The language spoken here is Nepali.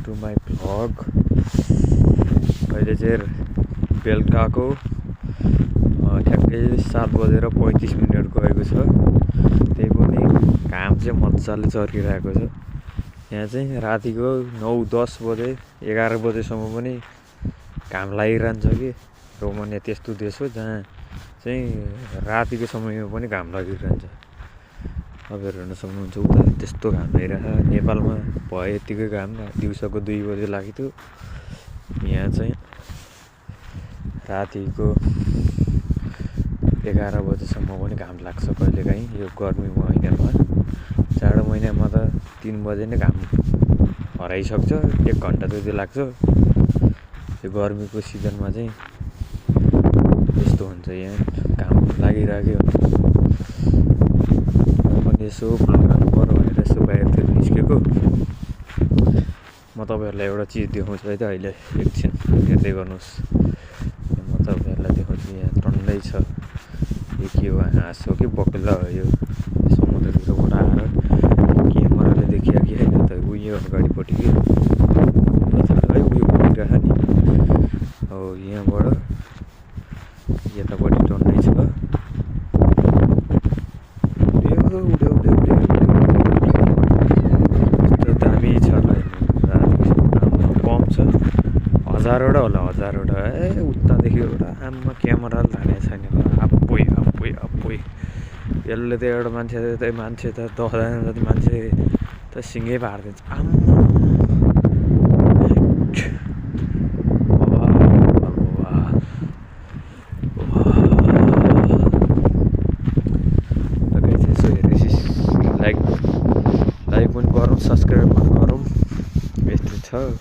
To my vlog. अहिले चाहिँ बेलुकाको ठ्याक्कै 7:35 गएको छ। त्यही पनि घाम चाहिँ मजाले चर्किरहेको छ। यहाँ चाहिँ रातिको 9-10 बजे 11 बजेसम्म पनि घाम लागिरहन्छ कि रोमानिया त्यस्तो देश हो जहाँ चाहिँ रातिको समयमा पनि घाम लागिरहन्छ। तपाईँहरू हेर्न सक्नुहुन्छ उता त्यस्तो घाम लागिरहेको। नेपालमा भयो यत्तिकै घाम दिउँसोको 2 बजे लाग्थ्यो। यहाँ चाहिँ रातिको 11 बजेसम्म पनि घाम लाग्छ कहिलेकाहीँ। यो गर्मी महिनामा, जाडो महिनामा त 3 बजे नै घाम हराइसक्छ, 1 घन्टा जति लाग्छ। यो गर्मीको सिजनमा चाहिँ यस्तो हुन्छ, यहाँ घाम लागिरहेकै हुन्छ। पनि यसो भ्लग हाल्नु पर्यो भनेर यसो बाहिरतिर निस्केको। म तपाईँहरूलाई एउटा चिज देखाउँछु है त, अहिले एकछिन हेर्दै गर्नुहोस्। म तपाईँहरूलाई देखाउँछु। यहाँ टन्नै छ, यो के हो, हाँस हो कि बकुल्ला हो। यो समुद्रतिरबाट आएर क्यामेराले देखियो कि होइन त, उयो अगाडिपट्टि कि है उयो उडिरहेको नि हो। यहाँबाट यतापट्टि टन्नै छ। यस्तो दामी छ, कम छ, 1000वटा होला, 1000वटा। उतादेखि एउटा आम्मा क्यामेरा हानेको छैन। आप्पै यसले त एउटा मान्छे त 10जना जति मान्छे त सिँगै पारिदिन्छ। आम्मा लाइक पनि गरौँ, सब्सक्राइब पनि गरौँ, यस्तो छ।